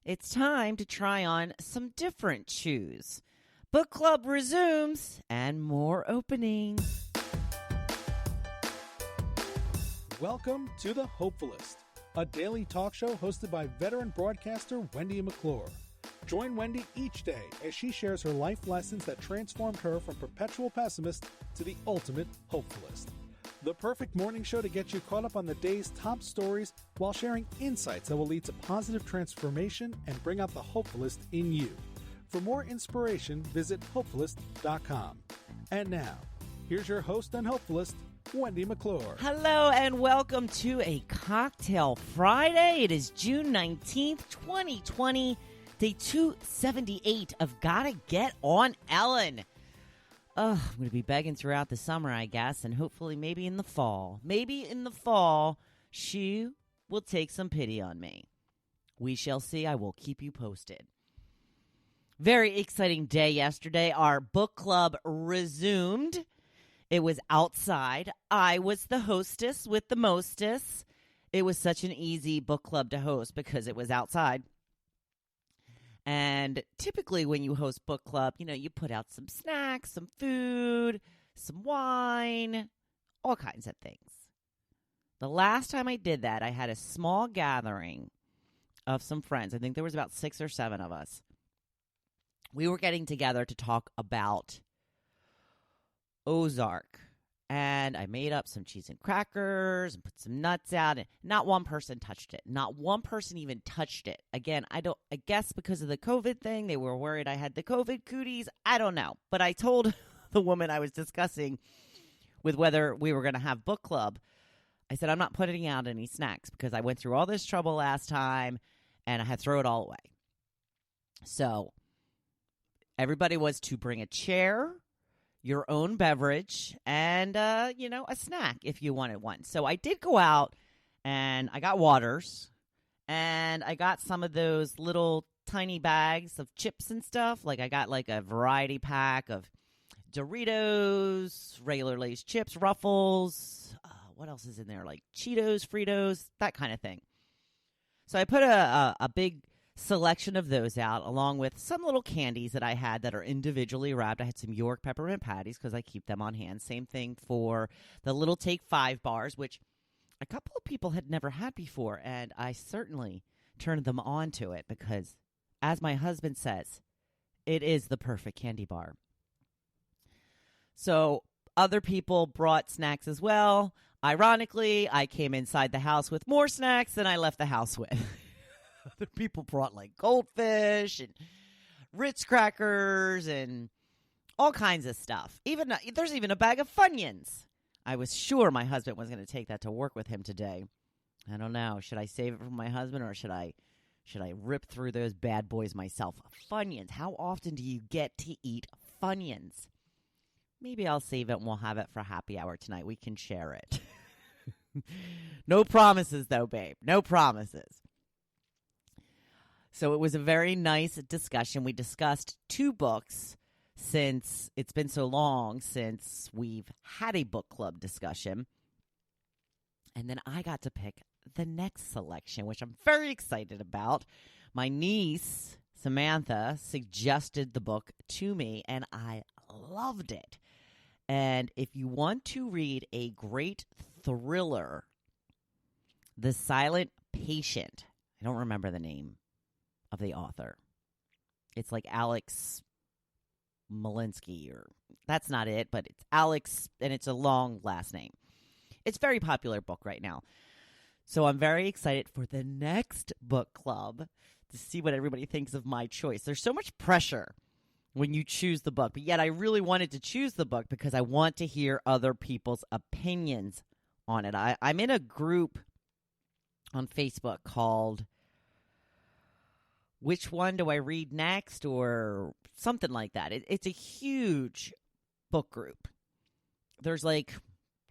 it's time to try on some different shoes. Book club resumes and more openings. Welcome to the Hopefulist, a daily talk show hosted by veteran broadcaster Wendy McClure. Join Wendy each day as she shares her life lessons that transformed her from perpetual pessimist to the ultimate hopefulist. The perfect morning show to get you caught up on the day's top stories while sharing insights that will lead to positive transformation and bring out the hopefulist in you. For more inspiration, visit hopefulist.com. And now, here's your host and hopefulist, Wendy McClure. Hello and welcome to a Cocktail Friday. It is June 19th, 2020, day 278 of Gotta Get on Ellen. I'm going to be begging throughout the summer, I guess, and hopefully maybe in the fall. Maybe in the fall, she will take some pity on me. We shall see. I will keep you posted. Very exciting day yesterday. Our book club resumed. It was outside. I was the hostess with the mostess. It was such an easy book club to host because it was outside. And typically when you host book club, you put out some snacks, some food, some wine, all kinds of things. The last time I did that, I had a small gathering of some friends. I think there was about 6 or 7 of us. We were getting together to talk about Ozark. And I made up some cheese and crackers and put some nuts out. And not one person touched it. Not one person even touched it. Again, I guess because of the COVID thing, they were worried I had the COVID cooties. I don't know. But I told the woman I was discussing with whether we were going to have book club, I said, I'm not putting out any snacks because I went through all this trouble last time and I had to throw it all away. So everybody was to bring a chair, your own beverage, and, a snack if you wanted one. So I did go out, and I got waters, and I got some of those little tiny bags of chips and stuff. Like, I got, a variety pack of Doritos, regular Lay's chips, Ruffles. What else is in there? Like Cheetos, Fritos, that kind of thing. So I put a big selection of those out, along with some little candies that I had that are individually wrapped. I had some York peppermint patties because I keep them on hand. Same thing for the little Take 5 bars, which a couple of people had never had before, and I certainly turned them on to it because, as my husband says, it is the perfect candy bar. So other people brought snacks as well. Ironically, I came inside the house with more snacks than I left the house with. Other people brought goldfish and Ritz crackers and all kinds of stuff. There's even a bag of Funyuns. I was sure my husband was going to take that to work with him today. I don't know. Should I save it for my husband or should I rip through those bad boys myself? Funyuns. How often do you get to eat Funyuns? Maybe I'll save it and we'll have it for happy hour tonight. We can share it. No promises though, babe. No promises. So it was a very nice discussion. We discussed 2 books since it's been so long since we've had a book club discussion. And then I got to pick the next selection, which I'm very excited about. My niece, Samantha, suggested the book to me, and I loved it. And if you want to read a great thriller, The Silent Patient, I don't remember the name of the author. It's like Alex Malinsky, or that's not it, but it's Alex, and it's a long last name. It's a very popular book right now. So I'm very excited for the next book club to see what everybody thinks of my choice. There's so much pressure when you choose the book, but yet I really wanted to choose the book because I want to hear other people's opinions on it. I'm in a group on Facebook called Which One Do I Read Next, or something like that. It's a huge book group. There's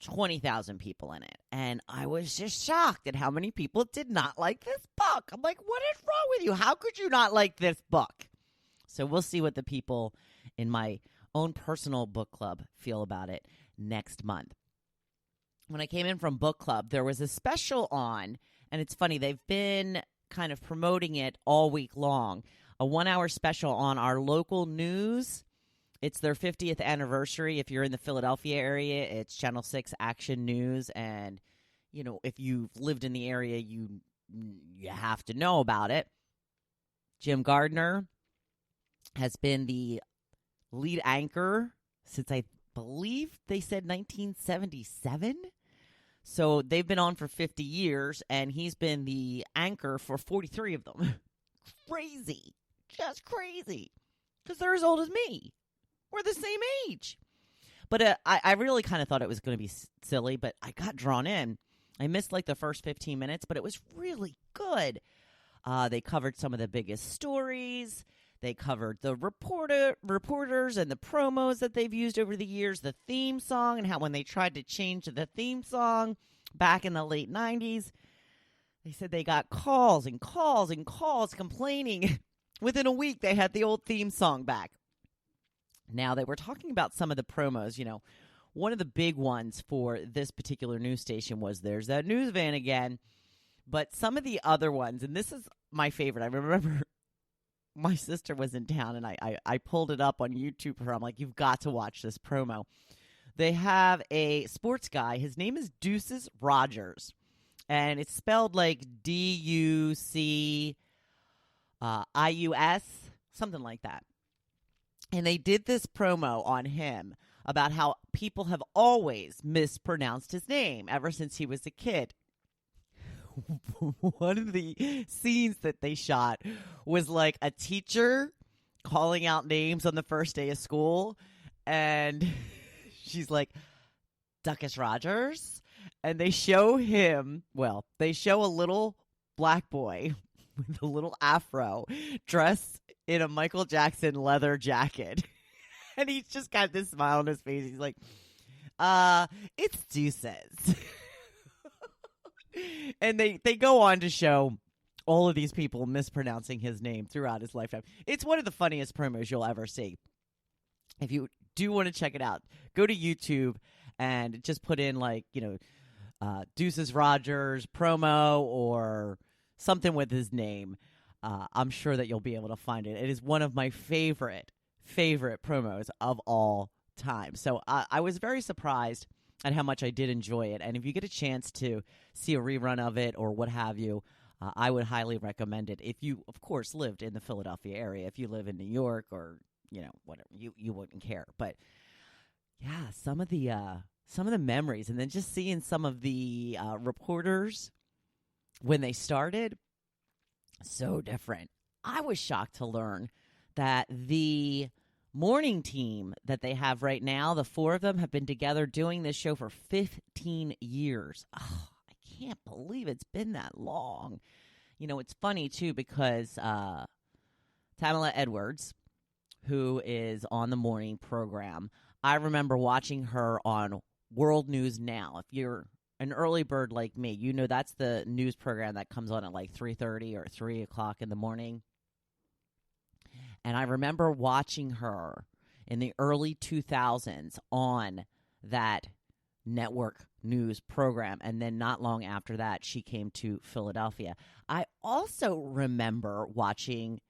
20,000 people in it. And I was just shocked at how many people did not like this book. I'm like, what is wrong with you? How could you not like this book? So we'll see what the people in my own personal book club feel about it next month. When I came in from book club, there was a special on, and it's funny, they've been kind of promoting it all week long. A 1-hour special on our local news. It's their 50th anniversary. If you're in the Philadelphia area, it's Channel 6 Action News. And, you know, if you've lived in the area, you have to know about it. Jim Gardner has been the lead anchor since, I believe they said 1977. So they've been on for 50 years, and he's been the anchor for 43 of them. Crazy. Just crazy. Because they're as old as me. We're the same age. But I really kind of thought it was going to be silly, but I got drawn in. I missed like the first 15 minutes, but it was really good. They covered some of the biggest stories. They covered the reporters and the promos that they've used over the years, the theme song, and how when they tried to change the theme song back in the late 90s, they said they got calls and calls and calls complaining. Within a week, they had the old theme song back. Now, they were talking about some of the promos. You know, one of the big ones for this particular news station was there's that news van again. But some of the other ones, and this is my favorite. I remember my sister was in town, and I pulled it up on YouTube for her. I'm like, you've got to watch this promo. They have a sports guy. His name is Deuces Rogers, and it's spelled like D-U-C-I-U-S, something like that. And they did this promo on him about how people have always mispronounced his name ever since he was a kid. One of the scenes that they shot was like a teacher calling out names on the first day of school, and she's like, Duckus Rogers, and they show him, well, they show a little black boy with a little afro dressed in a Michael Jackson leather jacket, and he's just got this smile on his face. He's like, it's Deuces. And they go on to show all of these people mispronouncing his name throughout his lifetime. It's one of the funniest promos you'll ever see. If you do want to check it out, go to YouTube and just put in, like, you know, Deuces Rogers promo or something with his name. I'm sure that you'll be able to find it. It is one of my favorite promos of all time. So I was very surprised at how much I did enjoy it. And if you get a chance to see a rerun of it or what have you, I would highly recommend it. If you, of course, lived in the Philadelphia area. If you live in New York or, you know, whatever, you wouldn't care. But yeah, some of the memories, and then just seeing some of the reporters when they started, so different. I was shocked to learn that the morning team that they have right now, the four of them have been together doing this show for 15 years. Oh, I can't believe it's been that long. You know, it's funny, too, because Tamala Edwards, who is on the morning program, I remember watching her on World News Now. If you're an early bird like me, you know that's the news program that comes on at like 3:30 or 3 o'clock in the morning. And I remember watching her in the early 2000s on that network news program. And then not long after that, she came to Philadelphia. I also remember watching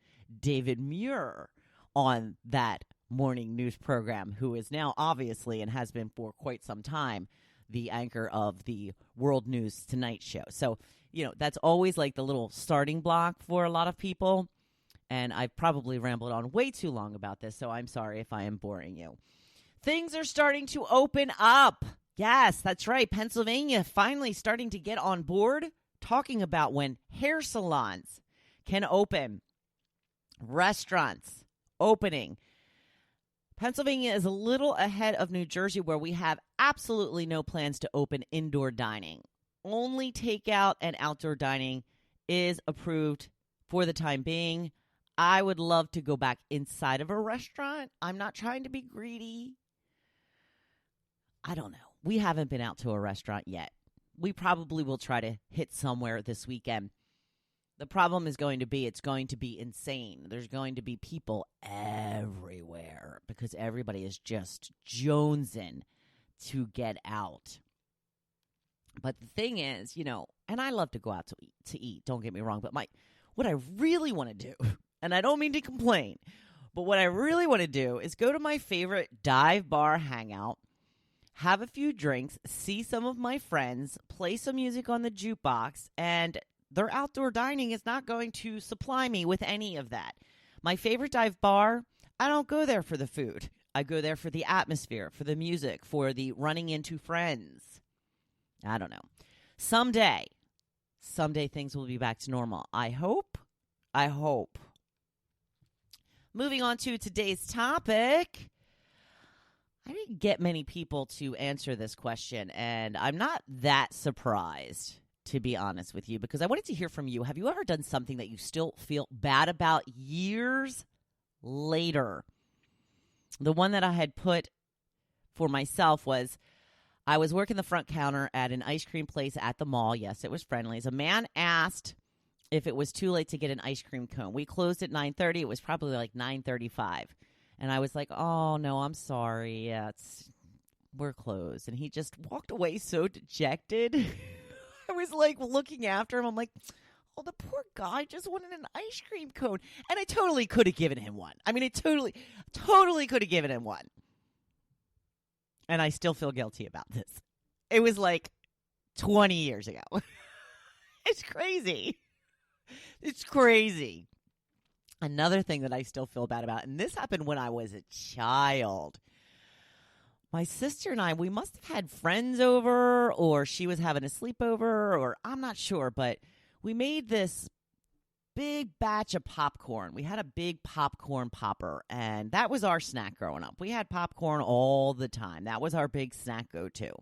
David Muir on that morning news program, who is now obviously, and has been for quite some time, the anchor of the World News Tonight show. So, you know, that's always like the little starting block for a lot of people. And I've probably rambled on way too long about this, so I'm sorry if I am boring you. Things are starting to open up. Yes, that's right. Pennsylvania finally starting to get on board, talking about when hair salons can open, restaurants opening. Pennsylvania is a little ahead of New Jersey, where we have absolutely no plans to open indoor dining. Only takeout and outdoor dining is approved for the time being. I would love to go back inside of a restaurant. I'm not trying to be greedy. I don't know. We haven't been out to a restaurant yet. We probably will try to hit somewhere this weekend. The problem is going to be, it's going to be insane. There's going to be people everywhere because everybody is just jonesing to get out. But the thing is, you know, and I love to go out to eat, don't get me wrong, but what I really want to do, and I don't mean to complain, but what I really want to do is go to my favorite dive bar hangout, have a few drinks, see some of my friends, play some music on the jukebox, and their outdoor dining is not going to supply me with any of that. My favorite dive bar, I don't go there for the food. I go there for the atmosphere, for the music, for the running into friends. I don't know. Someday things will be back to normal. I hope. Moving on to today's topic. I didn't get many people to answer this question, and I'm not that surprised, to be honest with you, because I wanted to hear from you. Have you ever done something that you still feel bad about years later? The one that I had put for myself was, I was working the front counter at an ice cream place at the mall. Yes, it was Friendly's. A man asked if it was too late to get an ice cream cone. We closed at 9:30. It was probably like 9:35. And I was like, oh, no, I'm sorry. Yeah, we're closed. And he just walked away so dejected. I was like looking after him. I'm like, oh, the poor guy just wanted an ice cream cone. And I totally could have given him one. I mean, I totally could have given him one. And I still feel guilty about this. It was like 20 years ago. It's crazy. It's crazy. Another thing that I still feel bad about, and this happened when I was a child. My sister and I, we must have had friends over, or she was having a sleepover, or I'm not sure, but we made this big batch of popcorn. We had a big popcorn popper, and that was our snack growing up. We had popcorn all the time. That was our big snack go-to,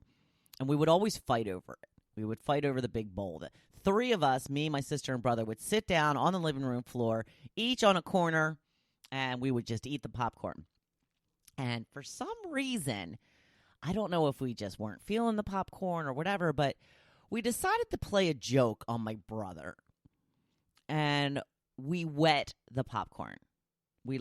and we would always fight over it. We would fight over the big bowl. The three of us, me, my sister, and brother, would sit down on the living room floor, each on a corner, and we would just eat the popcorn. And for some reason, I don't know if we just weren't feeling the popcorn or whatever, but we decided to play a joke on my brother. And we wet the popcorn. We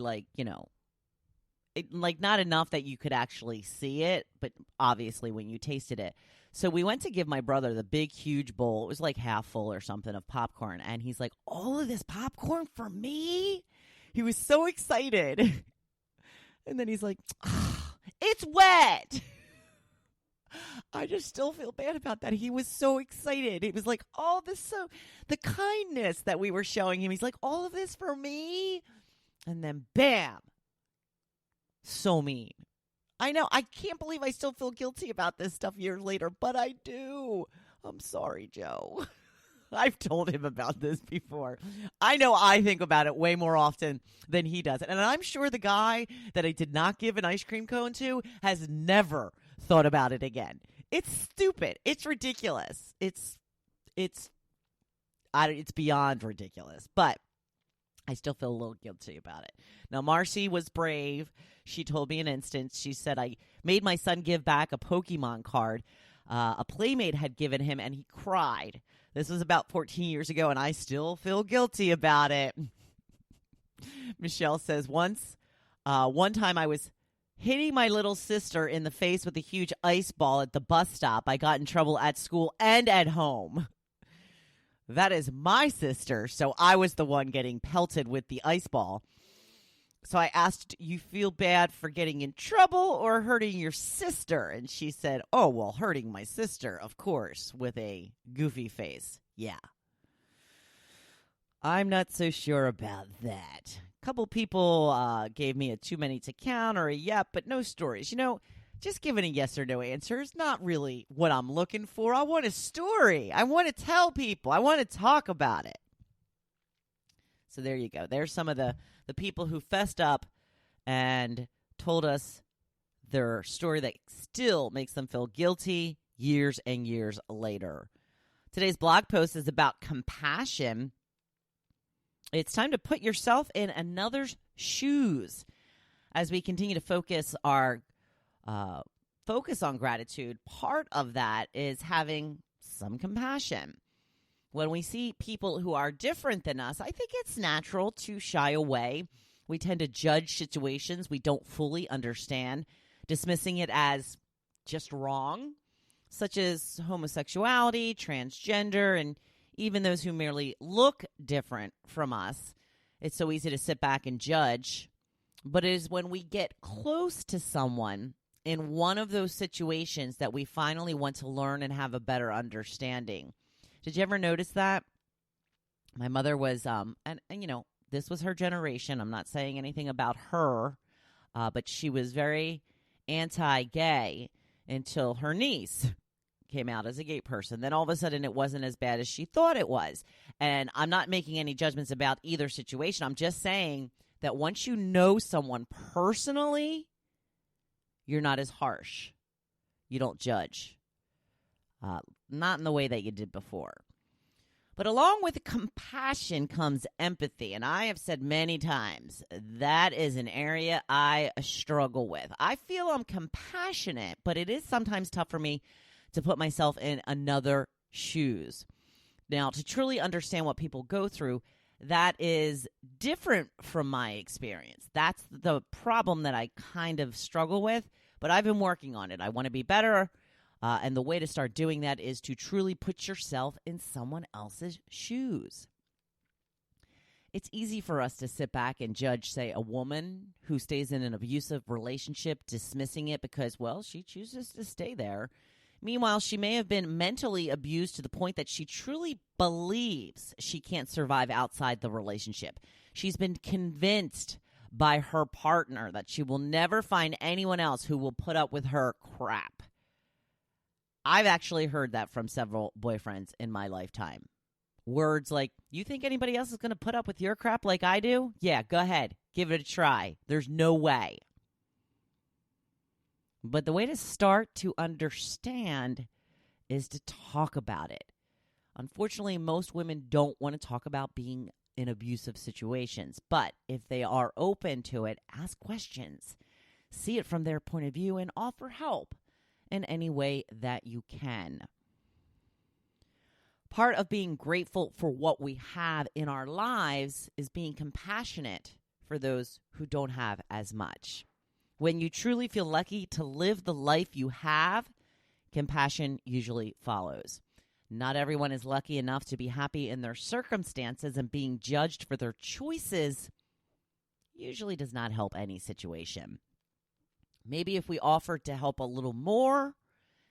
not enough that you could actually see it, but obviously when you tasted it. So we went to give my brother the big, huge bowl. It was like half full or something of popcorn. And he's like, all of this popcorn for me? He was so excited. And then he's like, oh, it's wet. I just still feel bad about that. He was so excited. It was like, all this, so the kindness that we were showing him. He's like, all of this for me? And then bam. So mean. I know. I can't believe I still feel guilty about this stuff years later, but I do. I'm sorry, Joe. I've told him about this before. I know I think about it way more often than he does. And I'm sure the guy that I did not give an ice cream cone to has never thought about it again. It's stupid. It's ridiculous. It's beyond ridiculous. But I still feel a little guilty about it. Now, Marcy was brave. She told me an instance. She said, I made my son give back a Pokemon card a playmate had given him, and he cried. This was about 14 years ago, and I still feel guilty about it. Michelle says, one time I was hitting my little sister in the face with a huge ice ball at the bus stop. I got in trouble at school and at home. That is my sister, so I was the one getting pelted with the ice ball. So I asked, you feel bad for getting in trouble or hurting your sister? And she said, oh, well, hurting my sister, of course, with a goofy face. Yeah. I'm not so sure about that. A couple people gave me a too many to count or a yep, but no stories. You know, just giving a yes or no answer is not really what I'm looking for. I want a story. I want to tell people. I want to talk about it. So there you go. There's some of the people who fessed up and told us their story that still makes them feel guilty years and years later. Today's blog post is about compassion. It's time to put yourself in another's shoes. As we continue to focus on gratitude, part of that is having some compassion. When we see people who are different than us, I think it's natural to shy away. We tend to judge situations we don't fully understand, dismissing it as just wrong, such as homosexuality, transgender, and even those who merely look different from us. It's so easy to sit back and judge. But it is when we get close to someone in one of those situations that we finally want to learn and have a better understanding. Did you ever notice that? My mother was, and you know, this was her generation. I'm not saying anything about her, but she was very anti-gay until her niece came out as a gay person. Then all of a sudden it wasn't as bad as she thought it was. And I'm not making any judgments about either situation. I'm just saying that once you know someone personally, you're not as harsh. You don't judge. Not in the way that you did before. But along with compassion comes empathy. And I have said many times, that is an area I struggle with. I feel I'm compassionate, but it is sometimes tough for me to put myself in another shoes. Now, to truly understand what people go through, that is different from my experience. That's the problem that I kind of struggle with, but I've been working on it. I want to be better, and the way to start doing that is to truly put yourself in someone else's shoes. It's easy for us to sit back and judge, say, a woman who stays in an abusive relationship, dismissing it because, well, she chooses to stay there. Meanwhile, she may have been mentally abused to the point that she truly believes she can't survive outside the relationship. She's been convinced by her partner that she will never find anyone else who will put up with her crap. I've actually heard that from several boyfriends in my lifetime. Words like, you think anybody else is going to put up with your crap like I do? Yeah, go ahead. Give it a try. There's no way. But the way to start to understand is to talk about it. Unfortunately, most women don't want to talk about being in abusive situations. But if they are open to it, ask questions. See it from their point of view and offer help in any way that you can. Part of being grateful for what we have in our lives is being compassionate for those who don't have as much. When you truly feel lucky to live the life you have, compassion usually follows. Not everyone is lucky enough to be happy in their circumstances, and being judged for their choices usually does not help any situation. Maybe if we offered to help a little more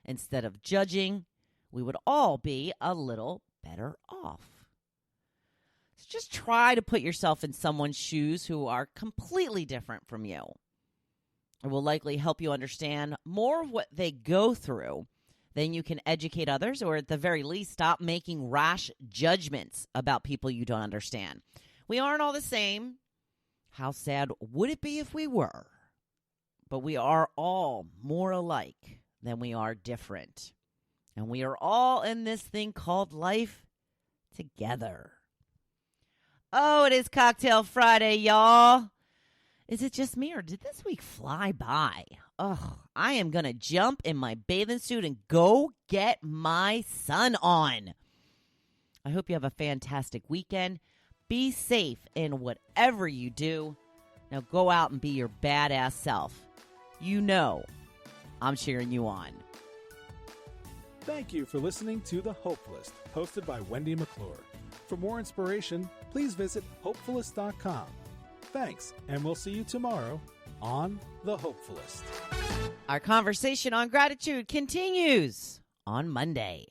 instead of judging, we would all be a little better off. So just try to put yourself in someone's shoes who are completely different from you. It will likely help you understand more of what they go through. Then you can educate others, or at the very least, stop making rash judgments about people you don't understand. We aren't all the same. How sad would it be if we were? But we are all more alike than we are different. And we are all in this thing called life together. Oh, it is Cocktail Friday, y'all. Is it just me, or did this week fly by? Oh, I am going to jump in my bathing suit and go get my sun on. I hope you have a fantastic weekend. Be safe in whatever you do. Now go out and be your badass self. You know I'm cheering you on. Thank you for listening to The Hopefulist, hosted by Wendy McClure. For more inspiration, please visit Hopefulist.com. Thanks, and we'll see you tomorrow on The Hopefulist. Our conversation on gratitude continues on Monday.